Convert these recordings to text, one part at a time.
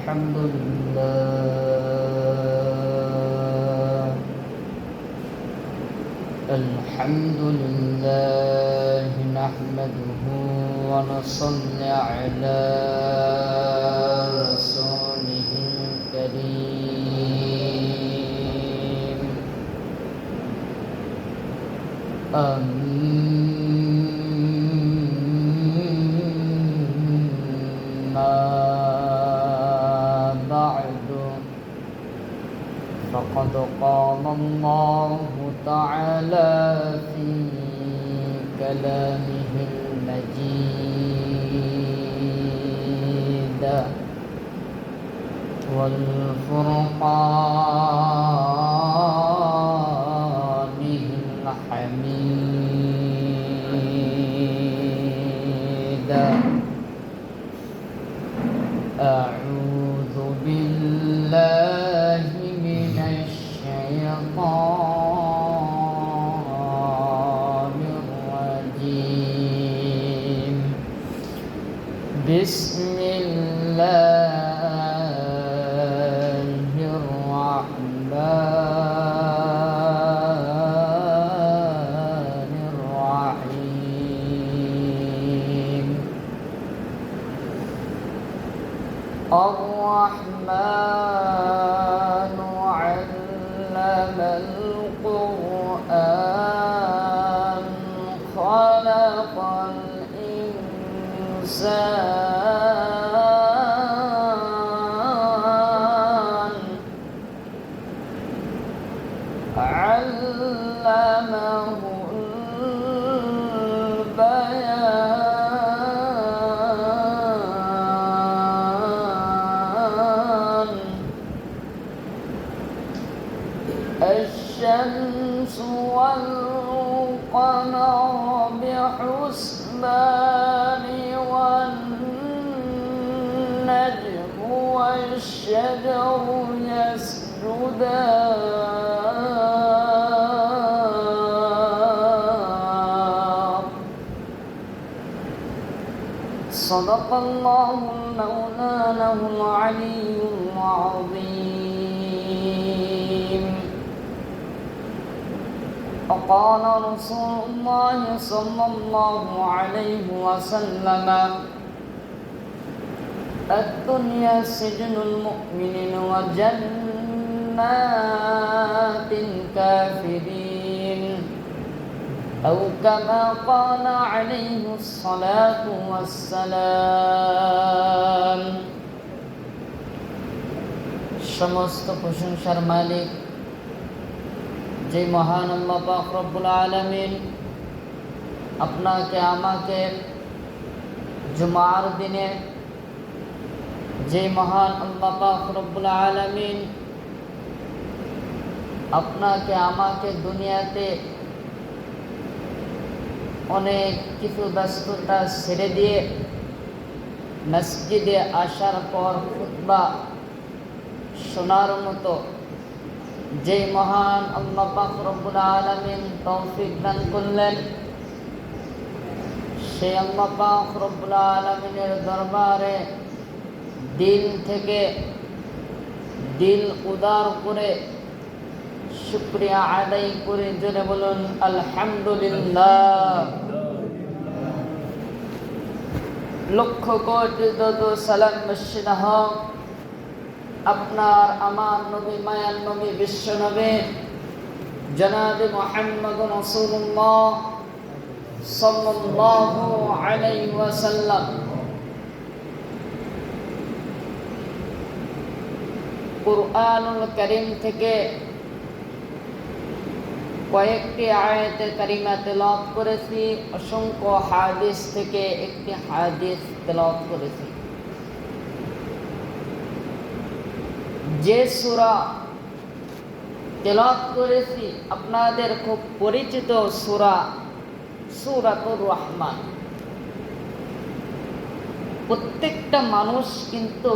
الحمد لله الحمد لله نحمده ونصلي على رسوله الكريم أما بعد فقد قال الله تعالى في كلامه المجيد والفرقانه الحميد أعوذ بالله من الشيطان الرجيم بسم الله الرحمن الرحيم الرحمن علم القرآن خلق الإنسان علمه البيان الشمس والقمر بحسبان والنجم والشجر يسجدان صدق الله مولانا العلي العظيم وقال رسول الله صلى الله عليه وسلم الدنيا سجن المؤمن وجنات الكافرين أو كما قال عليه الصلاة والسلام সমস্ত প্রশংসার মালিক যে মহান আল্লাহ পাক রব্বুল আলামিন আপনাকে আমাকে জুমার দিনে যে মহান আল্লাহ পাক রব্বুল আলামিন আপনাকে আমাকে দুনিয়াতে অনেক কিছু ব্যস্ততা ছেড়ে দিয়ে মসজিদে আসার পর খুতবা শোনার মতো যে মহান আল্লাহ পাক রব্বুল আলামিন তৌফিক দান করলেন সেই আল্লাহ পাক রব্বুল আলামিনের দরবারে দিল থেকে দিল উদার করে শুকরিয়া আদায় করে জোরে বলুন আলহামদুলিল্লাহ। লক্ষ কোটি সালাম বর্ষিত হোক আপনার আমার নবী মায়ার নবী বিশ্ব নবী জনাবে মুহাম্মদ রাসূলুল্লাহ সাল্লাল্লাহু আলাইহি ওয়াসাল্লাম। কুরআনুল কারীম থেকে কয়েকটি আয়াতে কারিমা তেলাওয়াত করেছি, অসংখ্য হাদিস থেকে একটি হাদিস তেলাওয়াত করেছি। যে সূরা তেলাওয়াত করেছি আপনাদের খুব পরিচিত সূরা সূরাতুর রহমান। প্রত্যেকটা মানুষ কিন্তু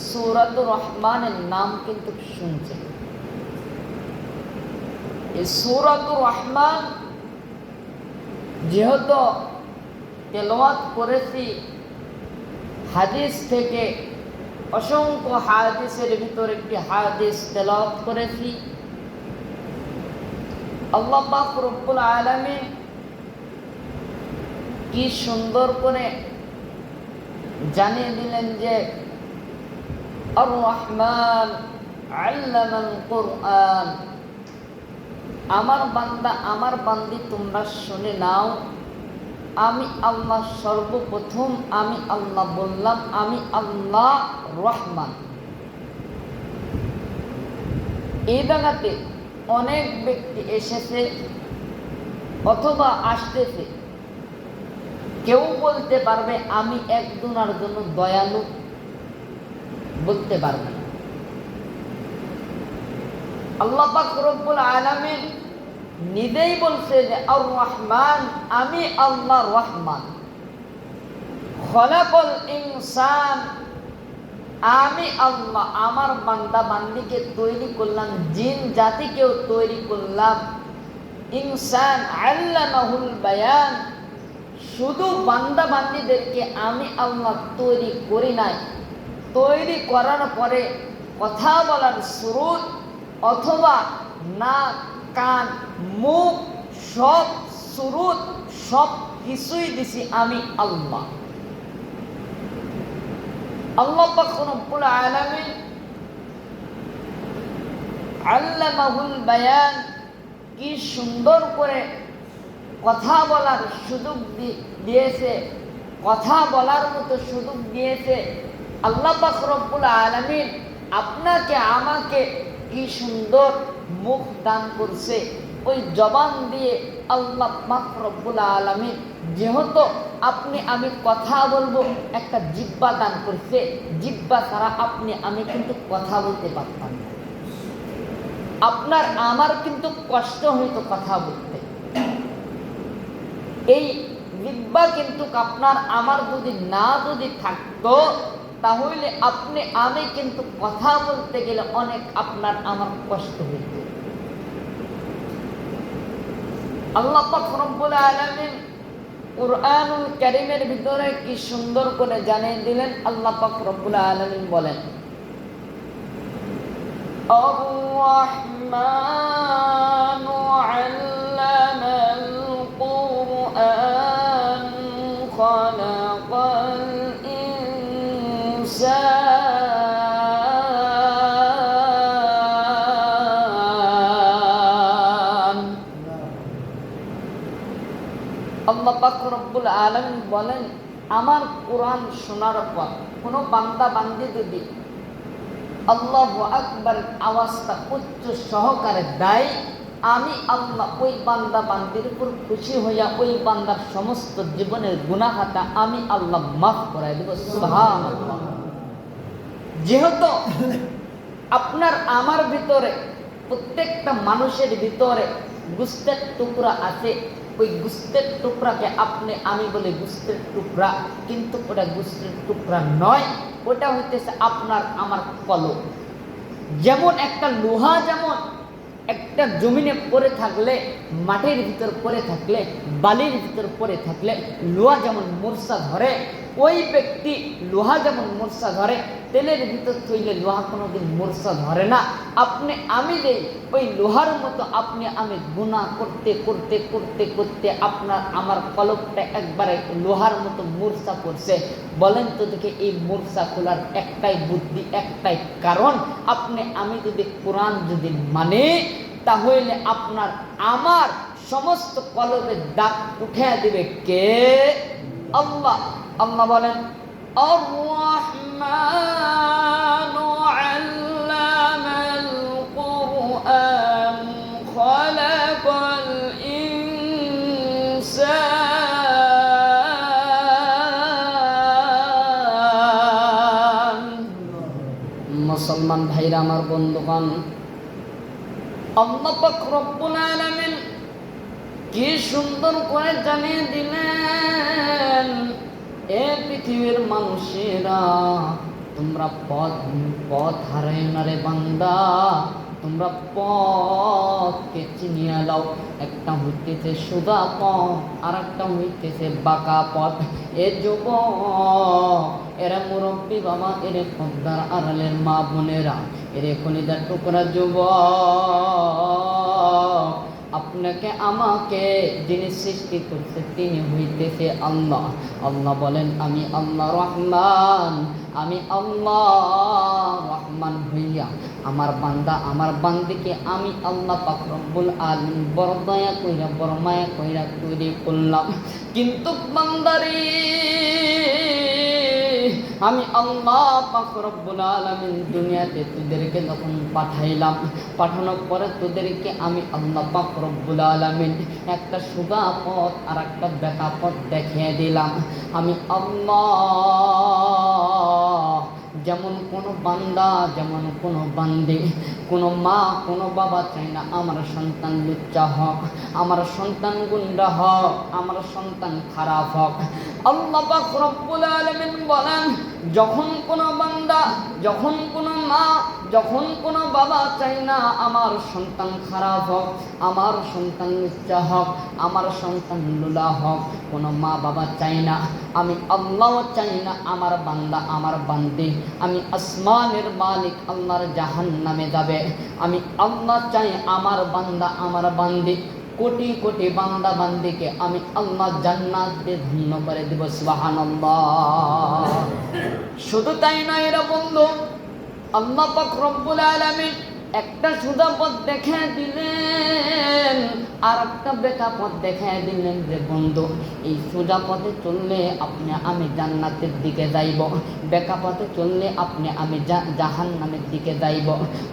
সূরাতুর রহমানের নাম কিন্তু শুনছে। এই সূরাতুর রহমান যেহেতু তেলাওয়াত করেছি হাদিস থেকে অসংখ্য হাদিসের ভিতর একটি হাদিস তেলাওয়াত করেছি। আল্লাহ পাক রব্বুল আলামিন কি সুন্দর করে জানিয়ে দিলেন যে আর রহমান আল্লামাল কুরআন। আমার বান্দা, আমার বান্দি, তোমরা শুনে নাও, আমি আল্লাহ সর্বপ্রথম, আমি আল্লাহ বললাম, আমি আল্লাহ রহমান। এই জায়গাতে অনেক ব্যক্তি এসেছে অথবা আসতেছে, কেউ বলতে পারবে আমি একজনের জন্য দয়ালু, বলতে পারবে না। আল্লাহ পাক রব্বুল আলামিন নিজেই বলছে যে আর রহমান, আমি আল্লাহ রহমান। খলাকাল ইনসান, আমি আল্লাহ আমার বান্দা বান্দিকে তৈরি করলাম, জিন জাতিকেও তৈরি করলাম। ইনসান আল্লামাহুল বায়ান, শুধু বান্দা বান্দিদেরকে আমি আল্লাহ তৈরি করি নাই, তৈরি করার পরে কথা বলার সুরুত অথবা নাক, কান, মুখ, সব সুরুত, সব কিছুই দিছি আমি আল্লাহ। আল্লাহ পাক রব্বুল আলামিন আল্লামাহুল বায়ান, কি সুন্দর করে কথা বলার সুযোগ দিয়েছে, কথা বলার মতো সুযোগ দিয়েছে। আল্লাহ পাক রব্বুল আলামিন আপনাকে আমাকে কি সুন্দর মুখ দান করছে, ওই জবান দিয়ে আল্লাহ পাক রব্বুল আলামিন যেহেতু আপনি আমি কথা বলবো একটা জিহ্বা দান করছে, জিহ্বা ছাড়া আপনি আমি কিন্তু কথা বলতে পারতাম না। আপনার আমার কিন্তু কষ্ট হইতো কথা বলতে। এই জিহ্বা কিন্তু আপনার আমার যদি থাকতো, তাহলে আপনি আমি কিন্তু কথা বলতে গেলে অনেক আপনার আমার কষ্ট হইত। আল্লাহ পাক রব্বুল আলামিন কুরআনুল কারীমের ভিতরে কি সুন্দর করে জানিয়ে দিলেন। আল্লাহ পাক রব্বুল আলামিন বলেন আর রহমানু আল্লামাল কুরআন খালাকাল ইনসান। আল্লাহ পাক রব্বুল আলামিন বলেন, আমার কোরআন শোনার পর কোনো বান্দা বান্দি যদি আল্লাহু আকবার আওয়াজটা উচ্চ সহকারে দেয়, আমি আল্লাহ ওই বান্দা বান্দির উপর খুশি হইয়া ওই বান্দার সমস্ত জীবনের গুনাহটা আমি আল্লাহ মাফ করাই দেব। সুবহানাল্লাহ। যেহেতু আপনার আমার ভিতরে, প্রত্যেকটা মানুষের ভিতরে গোশতের টুকরা আছে, ওই গোশতের টুকরাকে আপনি আমি বলে গোশতের টুকরা, কিন্তু ওটা গোশতের টুকরা নয়, ওটা হইতেছে আপনার আমার কলব। যেমন একটা লোহা, যেমন একটা জমিনে পড়ে থাকলে, মাটির ভিতর পড়ে থাকলে, বালির ভিতর পড়ে থাকলে লোহা যেমন মূর্ছা ধরে, ওই ব্যক্তি লোহা যেমন মূর্ছা ধরে, তেলের ভিতর থইলে লোহা কোনোদিন মূর্ছা ধরে না। আপনি আমি দেই ওই লোহার মতো আপনি আমি গুনাহ করতে করতে করতে করতে আপনার আমার কলবটা একবারে লোহার মতো মূর্ছা করছে। বলেন তো দেখে, এই মূর্ছা খোলার একটাই বুদ্ধি, একটাই কারণ, আপনি আমি যদি কোরআন যদি মানে, তাহলে আপনার আমার সমস্ত কলবের দাগ উঠে দিবে কে? আল্লাহ। আল্লাহ বলেন আর রহমানু আল্লামাল কুরআন খালাকাল ইনসান। মুসলমান ভাইরা আমার, বন্ধুগণ, আল্লাহ পাক রব্বুল আলামিন কি সুন্দর করে জানিয়ে দিলেন, এ পৃথিবীর মানুষেরা, তোমরা পথ হারায় না রে বান্দা, তোমরা পথকে চিনিয়ে লাও। একটা হইতেছে সোজা পথ, আর একটা হইতেছে বাঁকা পথ। এ যুবক, এরা মুরব্বী বাবা, এরে পর্দার আড়ালের মা বোনেরা, এরে কলিজার টুকরা যুবক, আপনাকে আমাকে যিনি সৃষ্টি করছে তিনি হইতেছে আল্লাহ। আল্লাহ বলেন আমি আল্লাহ রহমান, আমি আল্লাহ রহমান হইয়া আমার বান্দা আমার বান্দিকে আমি আল্লাহ পাক রব্বুল আলামিন বড় দয়া কইরা বড় মায়া কইরা তৈরি করলাম। কিন্তু বান্দারে আমি আল্লাহ পাক রব্বুল আলামিন দুনিয়াতে তোদেরকে যখন পাঠাইলাম, পাঠানোর পরে তোদেরকে আমি আল্লাহ পাক রব্বুল আলামিন একটা সোজা পথ আর একটা বেঁকা পথ দেখিয়ে দিলাম। আমি আল্লাহ যেমন কোনো বান্দা, যেমন কোনো বান্দি, কোনো মা কোনো বাবা চাই না আমার সন্তান লুচ্চা হোক, আমার সন্তান গুন্ডা হোক, আমার সন্তান খারাপ হোক। আল্লাহ পাক রব্বুল আলামিন বলেন, যখন কোনো বান্দা, যখন কোনো মা, যখন কোনো বাবা চাই না আমার সন্তান খারাপ হোক, আমার সন্তান লুচ্চা হোক, আমার সন্তান লুলা হোক, কোনো মা বাবা চাই না, আমি আল্লাহ চাই না আমার বান্দা আমার বান্দি, আমি আসমানের মালিক আল্লাহর জাহান্নামে যাবে। আমি আল্লাহ চাই আমার বান্দা আমার বান্দি, কোটি কোটি বান্দা বান্দিকে আমি আল্লাহ জান্নাত দিয়ে ধন্য করে দিব। সুবহানাল্লাহ। শুধু তাই নয় রে বন্ধু, আল্লাহ পাক রব্বুল আলামিন একটা সোজা পথ দেখায় দিলেন আর একটা বেঁকা পথ দেখায় দিলেন যে বন্ধু এই সোজা পথে চললে আপনি আমি জান্নাতের দিকে যাইব, বেঁকা পথে চললে আপনি আমি জাহান্নামের দিকে যাইব।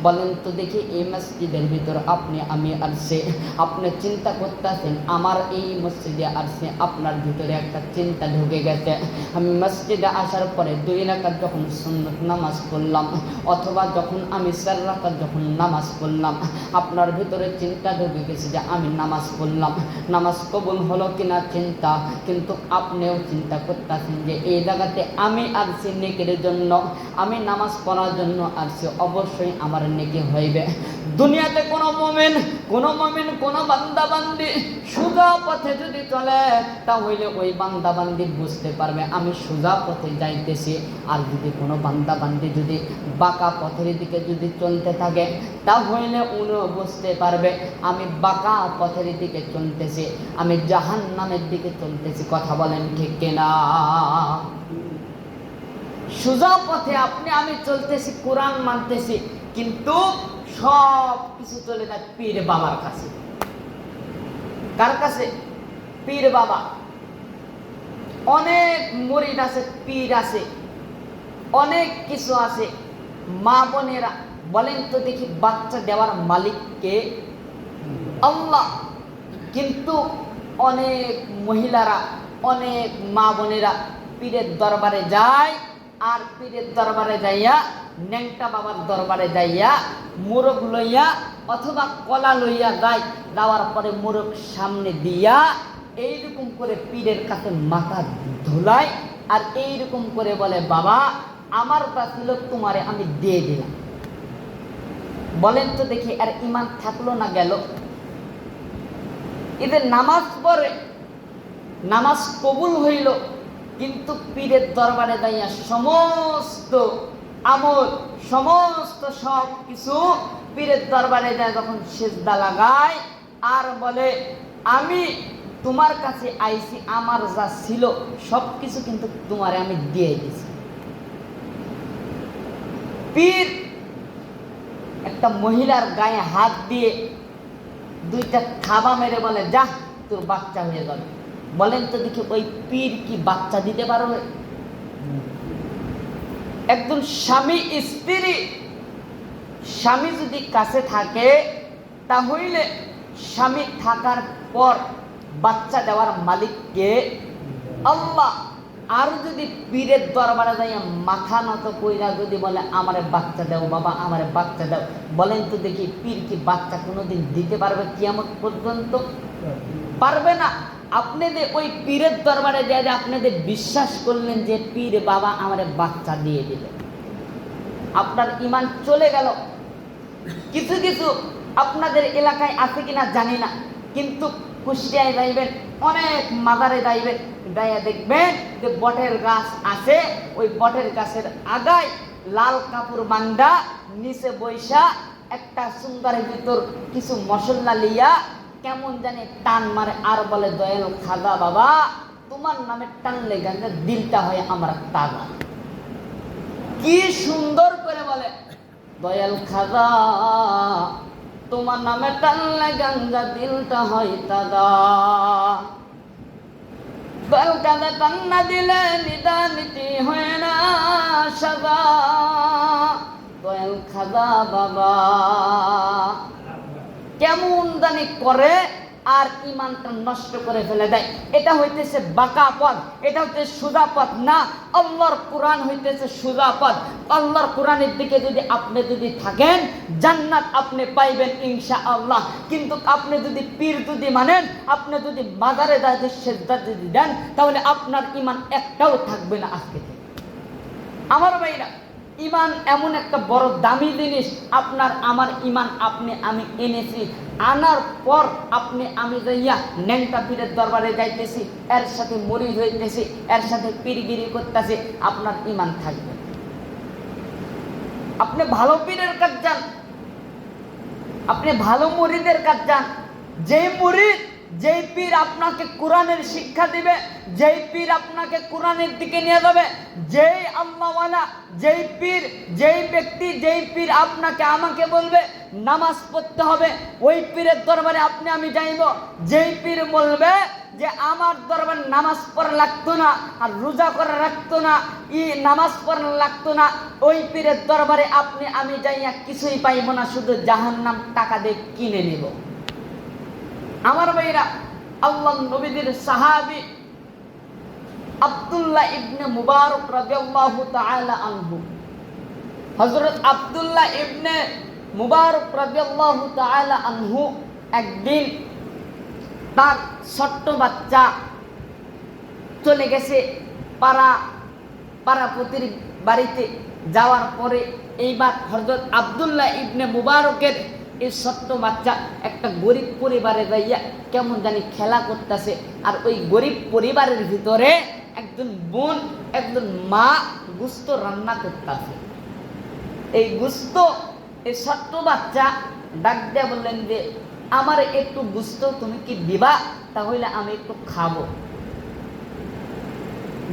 বলেন তো দেখি এই মসজিদের ভিতর আপনি আমি আসছে, আপনি চিন্তা করতেছেন আমার এই মসজিদে আসছে, আপনার ভিতরে একটা চিন্তা ঢুকে গেছে, আমি মসজিদে আসার পরে 2 রাকাত যখন সুন্নত নামাজ পড়লাম অথবা যখন আমি 4 রাকাত যখন নামাজ পড়লাম, আপনার ভিতরে চিন্তা ঢুকে গেছে যে আমি নামাজ পড়লাম, নামাজ কবুল হলো কিনা চিন্তা। কিন্তু আপনিও চিন্তা করতেছেন যে এই জায়গাতে আমি আসছি নেকির জন্য, আমি নামাজ পড়ার জন্য আসছি, অবশ্যই আমার নেকি হইবে। দুনিয়াতে কোনো মুমিন কোনো বান্দা বান্দি সোজা পথে যদি চলে তাহলে ওই বান্দা বান্দি বুঝতে পারবে আমি সোজা পথে যাইতেছি। আর যদি কোনো বান্দা বান্দি যদি বাঁকা পথের দিকে যদি চলতে থাকে তাহলে উনিও বুঝতে পারবে আমি বাঁকা পথের দিকে চলতেছি, আমি জাহান্নামের দিকে চলতেছি। কথা বলেন ঠিক কিনা? সোজা পথে আপনি আমি চলতেছি, কোরআন মানতেছি, কিন্তু সব কিছু চলে যায় পীর বাবার কাছে। কার কাছে? পীর বাবা। অনেক মুরিদ আছে, পীর আছে, অনেক কিছু আছে। মা বোনেরা বলেন তো দেখি বাচ্চা দেওয়ার মালিক কে? আল্লাহ। কিন্তু অনেক মহিলারা, অনেক মা বোনেরা পীরের দরবারে যায়, আর পীরের দরবারে যাইয়া ন্যাংটা বাবার দরবারে যাইয়া মোরগ লইয়া অথবা কলা লইয়া যায়, যাওয়ার পরে মোরগ সামনে দিয়া এইরকম করে পীরের কাছে মাথা ধুলায় আর এইরকম করে বলে বাবা আমার তা ছিল তোমারে আমি দিয়ে দিলাম। বলেন তো দেখি আর ইমান থাকলো না গেল? এদের নামাজ পড়ে, নামাজ কবুল হইল, কিন্তু পীরের দরবারে যাইয়া সমস্ত আমল সমস্ত সব কিছু পীরের দরবারে যায় যখন সিজদা লাগায় আর বলে আমি তোমার কাছে আইছি, আমার যা ছিল সব কিছু কিন্তু তোমারে আমি দিয়ে দিছি। পীর একটা মহিলার গায়ে হাত দিয়ে 2টা থাবা মেরে বলে যা তোর বাচ্চা হয়ে যাবে। বলেন তো দেখি ওই পীর কি বাচ্চা দিতে পারবে? একজন স্বামী স্ত্রী, স্বামী যদি কাছে থাকে তাহলে স্বামী থাকার পর বাচ্চা দেওয়ার মালিক কে? আল্লাহ। আর যদি পীরের দরবারে যাইয়া মাথা নত কইরা যদি বলে আমারে বাচ্চা দাও বাবা, আমারে বাচ্চা দাও, বলেন তো দেখি পীর কি বাচ্চা কোনোদিন দিতে পারবে কিয়ামত পর্যন্ত? পারবে না। আপনাদের ওই পীরের দরবারে যে আপনাদের বিশ্বাস করলেন যে পীর বাবা আমারে বাচ্চা দিয়ে দিল, আপনার ঈমান চলে গেল। কিছু কিছু আপনাদের এলাকায় আছে কিনা জানি না, কিন্তু কুষ্টিয়ায় যাইবেন অনেক মাজারে যাইবেন, যাইয়া দেখবেন যে বটের গাছ আছে, ওই বটের গাছের আগায় লাল কাপড় বান্ধা, নিচে বৈশা একটা সুন্দরের ভিতর কিছু মশলা লিয়া কেমন জানি টান মারে আর বলে, দয়াল খাজা বাবা, তোমার নামে টান লেগে দিলটা হয় আমার তাজা। কি সুন্দর করে বলে, দয়াল খাজা তোমার নামে টানলে গাঞ্জা দিলটা হয় তাজা। দয়াল খাজা টান্না দিলে নিদানিতি হয় না সাজা। দয়াল খাজা বাবা কেমন জানি করে আর ইমানটা নষ্ট করে ফেলে দেয়। এটা হইতেছে বাঁকা পথ, এটা হচ্ছে সোজা পথ না। আল্লাহর কোরআন হইতেছে সোজা পথ। আল্লাহর কোরআনের দিকে যদি আপনি থাকেন, জান্নাত আপনি পাইবেন ইনশাআল্লাহ। কিন্তু আপনি যদি পীর মানেন, আপনি যদি মাজারে দাঁড়িয়ে সেজদা যদি দেন, তাহলে আপনার ইমান একটাও থাকবে না আজকে থেকে। আমার ভাইরা, ইমান এমন একটা বড় দামি জিনিস। আপনার আমার ইমান আমি এনেছি, আনার পর আমি যাইয়া ন্যাংটা পীরের দরবারে যাইতেছি, এর সাথে মরিদ হইতেছি, এর সাথে পীরগিরি করতেছি, আপনার ইমান থাকবে। আপনি ভালো পীরের কাজ যান, আপনি ভালো মরিদের কাজ যান। যেই মরিদ, যেই পীর আপনাকে কোরআনের শিক্ষা দিবে, যেই পীর আপনাকে কোরআনের দিকে নিয়ে যাবে, যেই আল্লাহওয়ালা, যেই পীর, যেই ব্যক্তি, যেই পীর আপনাকে আমাকে বলবে নামাজ পড়তে হবে, ওই পীরের দরবারে আমি যাইব। যেই পীর বলবে যে আমার দরবারে নামাজ পড়া লাগতো না, আর রোজা করা লাগতো না, নামাজ পড়া লাগতো না, ওই পীরের দরবারে আমি যাইয়া কিছুই পাইব না, শুধু জাহান্নাম টাকা দিয়ে কিনে নিব। আমার ভাইরা, আল্লাহ নবীদের সাহাবী আব্দুল্লাহ ইবনে মুবারক রাদিয়াল্লাহু তাআলা আনহু, হযরত আব্দুল্লাহ ইবনে মুবারক রাদিয়াল্লাহু তাআলা আনহু একদিন তার ছোট্ট বাচ্চা চলে গেছে পাড়াপতির বাড়িতে। যাওয়ার পরে এইবার হযরত আব্দুল্লাহ ইবনে মুবারকের এই ছোট্ট বাচ্চা একটা গরিব পরিবারে যাইয়া কেমন জানি খেলা করতেছে। আর ওই গরিব পরিবারের ভিতরে একজন বোন, একজন মা গোশত রান্না করতেছে। এই গোশত এই ছোট্ট বাচ্চা ডাক দিয়ে বললেন যে, আমার একটু গোশত তুমি কি দিবা, তাহলে আমি একটু খাবো।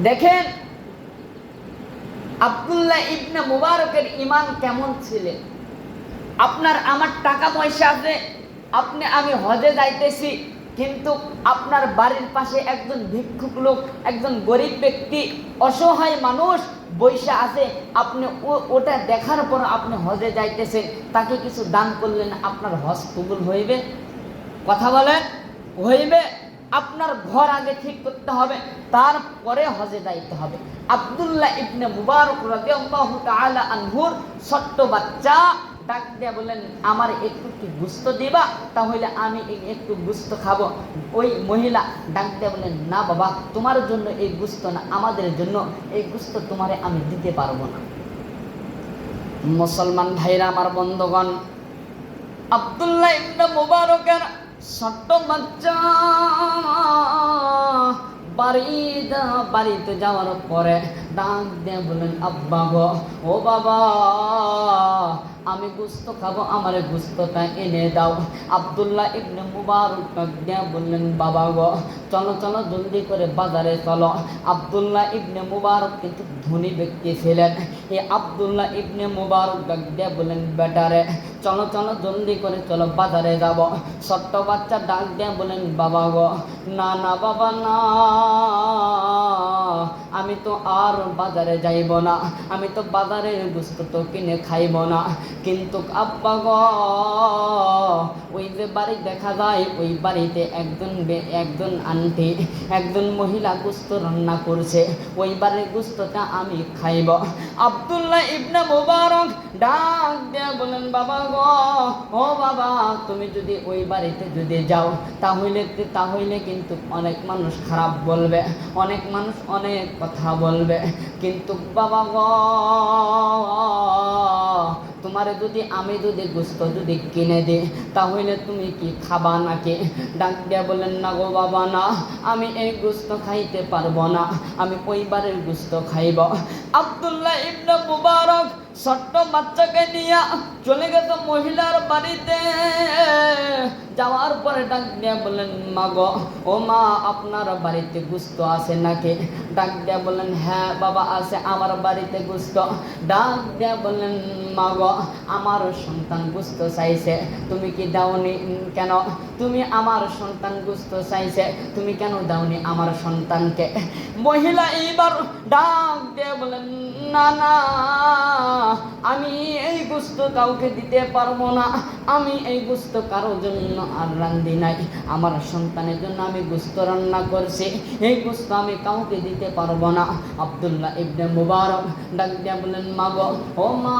দেখেন আব্দুল্লাহ ইবনে মুবারকের ঈমান কেমন ছিল। আপনার আমার টাকা পয়সা আছে, আমি হজে যাইতেছি, কিন্তু আপনার বাড়ির পাশে একজন ভিক্ষুক লোক, একজন গরিব ব্যক্তি, অসহায় মানুষ বৈশা আছে, আপনি ওটা দেখার পর আপনি হজে যাইতেছেন, তাকে কিছু দান করলেন, আপনার হজ কবুল হইবে? কথা বলেন, হইবে? আপনার ঘর আগে ঠিক করতে হবে, তারপরে হজে যাইতে হবে। আব্দুল্লাহ ইবনে মুবারক রাদিয়াল্লাহু তাআলা আনহুর ছোট্ট বাচ্চা ডাক দিয়ে বললেন, আমার একটু কি গোশত দিবা, তাহলে আমি একটু গোশত খাবো। ওই মহিলা ডাক দিয়ে বললেন, না বাবা, তোমার জন্য এই গোশত না, আমাদের জন্য এই গোশত তোমারে আমি দিতে পারবো না। মুসলমান ভাইরা আমার, বন্ধুগণ, আব্দুল্লাহ ইবনে মুবারকের ছোট্ট বাচ্চা বাড়িতে যাওয়ার পরে ডাক দিয়ে বললেন, আব্বা গো, ও বাবা, আমি গোশত খাবো, আমার গোশতটা এনে দাও। আব্দুল্লাহ ইবনে মুবারক ডাক দিয়ে বললেন, বাবা গো, চলো চলো, জলদি করে বাজারে চলো। আব্দুল্লাহ ইবনে মুবারক কিন্তু ধনী ব্যক্তি ছিলেন। এই আব্দুল্লাহ ইবনে মুবারক ডাক দিয়ে বললেন, বেটারে, চলো চলো, জলদি করে চলো, বাজারে যাব। ছোট্ট বাচ্চা ডাক দিয়ে বলেন, বাবা গো, না না বাবা, না, আমি তো আর বাজারে যাইব না, আমি তো বাজারের গোশত তো কিনে খাইব না। কিন্তু আব্বা গো, ওই যে বাড়ি দেখা যায়, ওই বাড়িতে একজন আন্টি, একজন মহিলা গোশত রান্না করছে, ওই বাড়ির গোশতটা আমি খাইব। আব্দুল্লাহ ইবনে মুবারক ডাক দিয়ে বলেন, বাবা গো, ও বাবা, তুমি যদি ওই বাড়িতে যদি যাও, তাহলে কিন্তু অনেক মানুষ খারাপ বলবে, অনেক মানুষ অনেক কথা বলবে। কিন্তু বাবা গো, তোমার তোমারে যদি আমি যদি গোস্ত যদি কিনে দিই তাহলে তুমি কি খাবা নাকি? ডাক দিয়া বলেন, না গো বাবা না, আমি এই গোস্ত খাইতে পারবো না, আমি পরিবারের গোস্ত খাইব। আব্দুল্লাহ ইবনে মুবারক ছোট্ট বাচ্চাকে নিয়ে চলে গেছে মহিলার বাড়িতে। যাওয়ার পরে ডাক দিয়া বলেন, মা গো, ও মা, আপনার বাড়িতে গোস্ত আছে নাকি? ডাক দিয়া বলেন, হ্যাঁ বাবা আছে আমার বাড়িতে গোস্ত। ডাক দিয়া বলেন, মা গো, আমার সন্তান গোস্ত চাইছে, তুমি কি দাওনি কেন? তুমি আমার সন্তান গোস্ত চাইছে, তুমি কেন দাওনি আমার সন্তানকে? মহিলা এইবার ডাক দিয়ে বলেন, না না, আমি এই গোস্ত কাউকে দিতে পারবো না, আমি এই গোস্ত কারোর জন্য আর রান্ধি নাই, আমার সন্তানের জন্য আমি গোস্ত রান্না করছি, এই গোস্ত আমি কাউকে দিতে পারবো না। আব্দুল্লাহ ইবনে মুবারক ডাক দিয়া বলেন, মা গো, ও মা,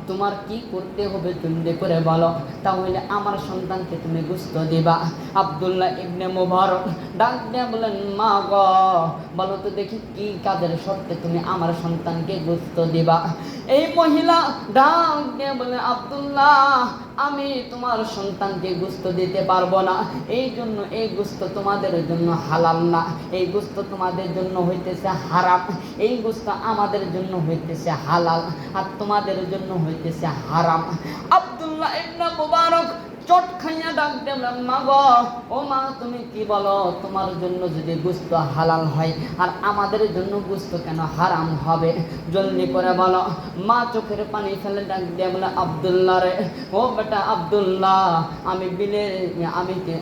তোমার কি করতে হবে তুমি করে বলো, তাহলে আমার সন্তানকে তুমি গোস্ত দিবা। আব্দুল্লাহ ইবনে মুবারক ডাক দিয়া বলেন, মা গো, বলো তো দেখি কি কাজের শর্তে তুমি আমার সন্তানকে গোস্ত দিবা? এই মহিলা ডাক দিয়া বলেন, আব্দুল্লাহ, আমি তোমার সন্তানকে গোস্ত দিতে পারবো না, এই জন্য এই গোস্ত তোমাদের জন্য হালাল না, এই গোস্ত তোমাদের জন্য হইতেছে হারাম, এই গোস্ত আমাদের জন্য হইতেছে হালাল, আর তোমাদের জন্য হইতেছে হারাম। আব্দুল্লাহ ইবনে মুবারক চট খাইয়া ডাক দিলেন, মা গো, ও মা, তুমি কি বলো? তোমার জন্য যদি গোস্ত হালাল হয় আর আমাদের জন্য গোস্ত কেন হারাম হবে? জলদি করে বলো। মা চোখের পানি ফেলে ডাক দিয়ে বলে, আব্দুল্লাহ রে, ও বেটা আব্দুল্লাহ,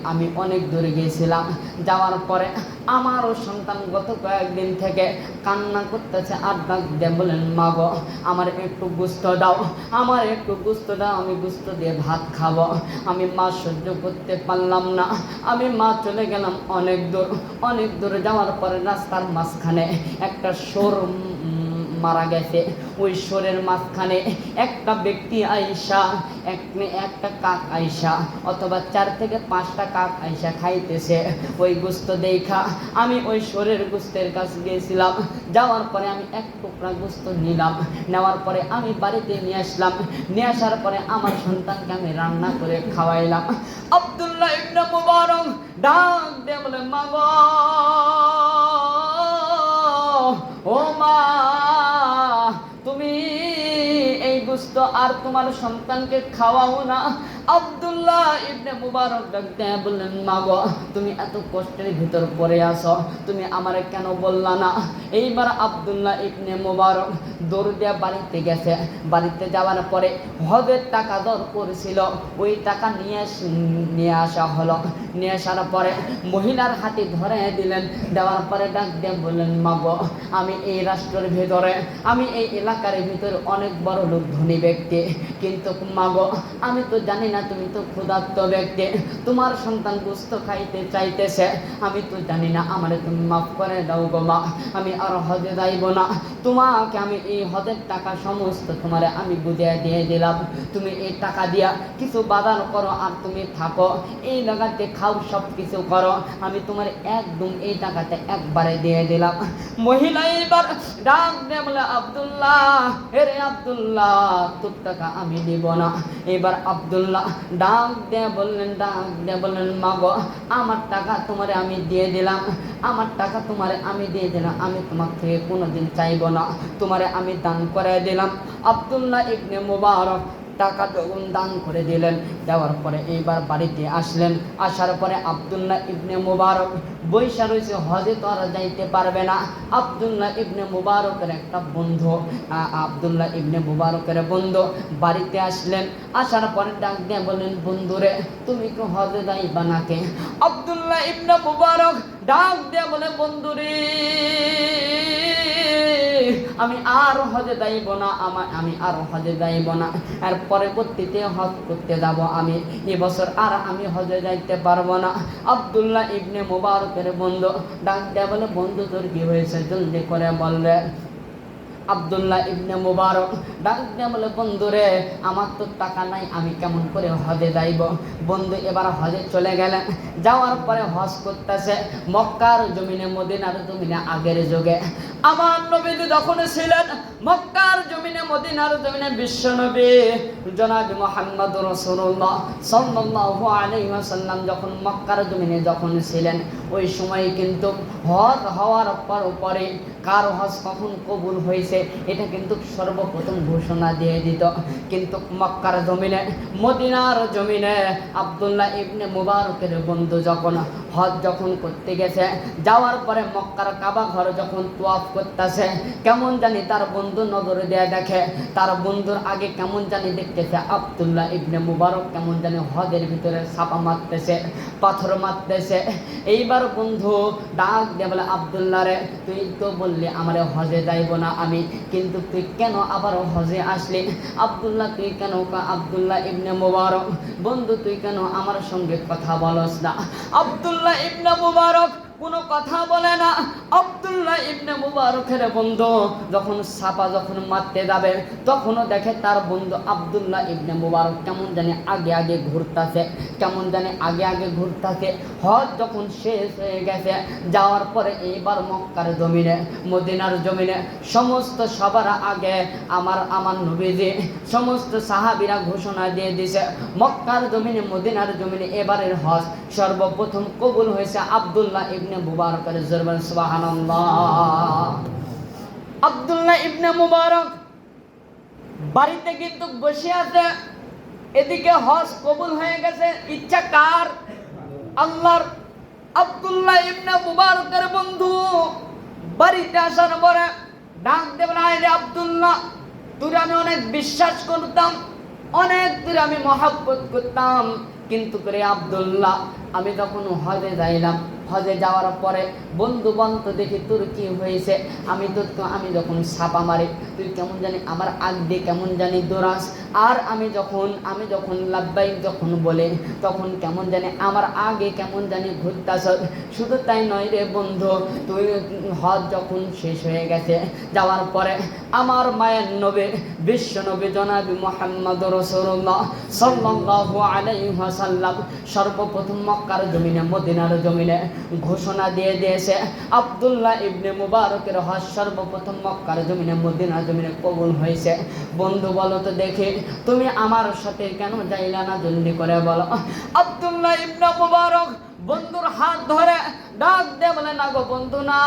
আমি অনেক দূরে গিয়েছিলাম, যাওয়ার পরে আমারও সন্তান গত কয়েকদিন থেকে কান্না করতেছে, আর ডাক দিয়ে বলেন, মা গো, আমার একটু গোস্ত দাও, আমার একটু গোস্ত দাও, আমি গোস্ত দিয়ে ভাত খাবো। আমি মা সহ্য করতে পারলাম না, আমি মা চলে গেলাম অনেক দূর যাওয়ার পরে রাস্তার মাঝখানে একটা সোর মারা গেছে, ওই সোরের মাঝখানে একটা ব্যক্তি আইসা, একটা কাক আইসা, অথবা 4 থেকে 5টা কাক আইসা খাইতেছে। ওই গোস্ত দেখা আমি ওই সোরের গোস্তের কাছে গিয়েছিলাম, যাওয়ার পরে আমি এক টুকরা গোস্ত নিলাম, নেওয়ার পরে আমি বাড়িতে নিয়ে আসলাম, নিয়ে আসার পরে আমার সন্তানকে আমি রান্না করে খাওয়াইলাম। আব্দুল্লাহ ইবনে মুবারক ডাক দিয়ে বলে, মা গো, ও মা, তুমি এই গোস্ত আর তোমার সন্তানকে খাওয়াও না। আব্দুল্লাহ ইবনে মুবারক ডাক দিয়ে বললেন, মা গো, তুমি এত কষ্টের ভিতর পড়ে আসো, তুমি আমারে কেন বললা না? এইবার আব্দুল্লাহ ইবনে মুবারক দৌড় দিয়ে বাড়িতে গেছে। বাড়িতে যাওয়ার পরে হজের টাকা দর করেছিল, ওই টাকা নিয়ে আসা হলো। নিয়ে আসার পরে মহিলার হাতে ধরে দিলেন, দেওয়ার পরে ডাক দিয়ে বললেন, মা গো, আমি এই রাষ্ট্রের ভিতরে, আমি এই এলাকার ভিতরে অনেক বড় লোক, ধনী ব্যক্তি, কিন্তু মা গো, আমি তো জানি না, তুমি তো ক্ষুধার্ত ব্যক্তি, তোমার সন্তান গোস্ত খাইতে চাইতেছে, আমি তো জানি না, আমারে তুমি মাফ করে দাও গো মা, আমি আর হজে যাইব না, তোমাকে আমি এই হজের টাকা সমস্ত তোমারে আমি বুঝিয়ে দিয়ে দিলাম, তুমি এই টাকা দিয়া কিছু বাজার করো আর তুমি থাকো, এই জায়গাতে খাও, সব কিছু করো, আমি তোমার একদম এই টাকাতে একবারে দিয়ে দিলাম। মহিলা এবার ডাক দিয়ে বলে, আব্দুল্লাহ, রে আব্দুল্লাহ, তোর টাকা আমি দিব না। এবার আব্দুল্লাহ ডাক দিয়ে বললেন, মা গো, আমার টাকা তোমারে আমি দিয়ে দিলাম, আমার টাকা তোমারে আমি দিয়ে দিলাম, আমি তোমার থেকে কোনোদিন চাইব না, তোমারে আমি দান করে দিলাম। আব্দুল্লাহ ইবনে মুবারক টাকা যখন দান করে দিলেন, দেওয়ার পরে এইবার বাড়িতে আসলেন। আসার পরে আব্দুল্লাহ ইবনে মুবারক বৈশা রয়েছে, হজে তো আর যাইতে পারবে না। আব্দুল্লাহ ইবনে মুবারকের একটা বন্ধু, আব্দুল্লাহ ইবনে মুবারকের বন্ধু বাড়িতে আসলেন। আসার পরে ডাক দিয়ে বললেন, বন্ধুরে, তুমি কি হজে যাইবা নাকি? আব্দুল্লাহ ইবনে মুবারক ডাক দিয়ে বলে, বন্ধুরে, আমি আর হজে যাইব না, আমি আর হজে যাইব না, আর পরবর্তীতে হজ করতে যাব, আমি এবছর আর আমি হজে যাইতে পারবো না। আব্দুল্লাহ ইবনে মুবারকের বন্ধু ডাক দিয়ে বলে, বন্ধু তোর কি হয়েছে, জলদি করে বললে। আব্দুল্লাহ ইবনে মুবারক ডাক দিয়ে বলে, বন্ধুরে, আমার তো টাকা নাই, আমি কেমন করে হজে যাইব? বন্ধু এবার হজে চলে গেলেন। যাওয়ার পরে হজ করতেছে মক্কার জমিনে, মদিনার জমিনে, আগের যুগে আমার নবীজি যখন ছিলেন মক্কার জমিনে, মদিনার জমিনে, বিশ্ব নবী জনাব মুহাম্মদুর রাসূলুল্লাহ সাল্লাল্লাহু আলাইহি ওয়াসাল্লাম যখন মক্কার জমিনে যখন ছিলেন, ওই সময় কিন্তু হজ হওয়ার পরে কার হজ কখন কবুল হয়েছে এটা কিন্তু সর্বপ্রথম ঘোষণা দিয়ে দিত। কিন্তু মক্কার জমিনে, মদিনার জমিনে আব্দুল্লাহ ইবনে মুবারকের বন্ধু যখন হজ যখন করতে গেছে, যাওয়ার পরে মক্কার কাবা ঘর যখন তোয়াফ করতেছে, কেমন জানি তার বন্ধু নজরে দেয়া দেখে, তার বন্ধুর আগে কেমন জানি দেখতেছে আব্দুল্লাহ ইবনে মুবারক কেমন জানি হজের ভিতরে ছাপা মারতেছে, পাথর মারতেছে। এইবার বন্ধু ডাক দিয়ে বলে, আব্দুল্লাহ রে, তুই তো বললি আমার হজে যাইব না আমি, কিন্তু তুই কেন আবার হজে আসলি? আব্দুল্লাহ তুই কেন, আব্দুল্লাহ ইবনে মুবারক বন্ধু তুই কেন আমার সঙ্গে কথা বলস না? আব্দুল্লাহ ইবনে মুবারক কোনো কথা বলে না। আব্দুল্লাহ ইবনে মুবারকের বন্ধু যখন ছাপা যখন মারতে যাবে, তখনও দেখে তার বন্ধু আব্দুল্লাহ ইবনে মুবারক কেমন জানি আগে আগে ঘুরতাছে, কেমন জানি আগে আগে ঘুরতাছে। হজ যখন শেষ হয়ে গেছে, যাওয়ার পরে এইবার মক্কার জমিনে, মদিনার জমিনে সমস্ত সবার আগে আমার নবীজি সমস্ত সাহাবীরা ঘোষণা দিয়ে দিয়েছে, মক্কার জমিনে, মদিনার জমিনে এবারের হজ সর্বপ্রথম কবুল হয়েছে আব্দুল্লাহ ইবনে মুবারকের। জোরে সুবহানাল্লাহ। আব্দুল্লাহ ইবনে মুবারক বাড়িতে কিন্তু বসে আছে, এদিকে হজ কবুল হয়ে গেছে। ইচ্ছা কার? আল্লাহর। আব্দুল্লাহ ইবনে মুবারকের বন্ধু বাড়িতে আসার পরে ডাক দেবেন, আরে আব্দুল্লাহ, তোর আমি অনেক বিশ্বাস করতাম, অনেক তোর আমি মহব্বত করতাম, কিন্তু করে আব্দুল্লাহ আমি যখন হজে যাইলাম, হজে যাওয়ার পরে বন্ধু বান্ধব দেখি তোর কি হয়েছে, আমি যখন ছাপা মারি তুই কেমন জানি আমার আগে কেমন জানি দৌড়াস, আর আমি যখন লাব্বাইক যখন বলে তখন কেমন জানি আমার আগে কেমন জানি ঘুরতাস। শুধু তাই নয় রে বন্ধু, তুই হজ যখন শেষ হয়ে গেছে, যাওয়ার পরে আমার মায়ের নবী বিশ্ব নবী জনাবি মুহাম্মদুর রাসূলুল্লাহ সাল্লাল্লাহু আলাইহি ওয়াসাল্লাম সর্বপ্রথম মক্কার জমিনে, মদিনার জমিনে ঘোষণা দিয়ে দিয়েছে আব্দুল্লাহ ইবনে মুবারকের হজ সর্বপ্রথম মক্কার জমিনে, মদিনার জমিনে কবুল হয়েছে। বন্ধু বলো তো দেখি, তুমি আমার সাথে কেন যাইলা না? জলদি করে বলো। আব্দুল্লাহ ইবনে মুবারক বন্ধুর হাত ধরে ডাক দিয়ে বলে, না গো বন্ধু, না,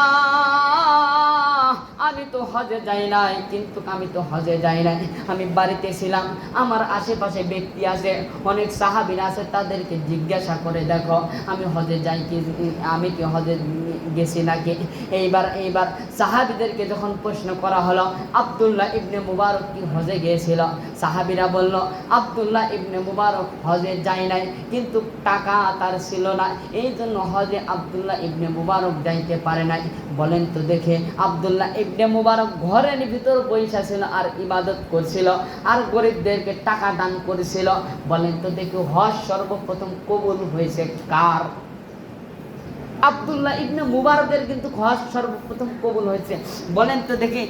আমি তো হজে যাই নাই, কিন্তু আমি তো হজে যাই নাই, আমি বাড়িতে ছিলাম। আমার আশেপাশে ব্যক্তি আছে, অনেক সাহাবীরা আছে, তাদেরকে জিজ্ঞাসা করে দেখো আমি হজে যাই কি, আমি কি হজে গেছি নাকি। এইবার সাহাবীদেরকে যখন প্রশ্ন করা হলো আব্দুল্লাহ ইবনে মুবারক কি হজে গিয়েছিল, সাহাবীরা বলল আব্দুল্লাহ ইবনে মুবারক হজে যায় নাই, কিন্তু টাকা তার ছিল না, এই জন্য হজে আব্দুল্লাহ ইবনে মুবারক যাইতে পারে নাই। বলেন তো দেখে, আব্দুল্লাহ ইবনে মুবারক ঘরের ভিতর বৈশা ছিল আর ইবাদত করছিল, আর গরিবদেরকে টাকা দান করেছিল। বলেন তো দেখে, হজ সর্বপ্রথম কবুল হয়েছে কার? আব্দুল্লাহ ইবনে মুবারকের কিন্তু হজ সর্বপ্রথম কবুল হয়েছে। বলেন তো দেখে।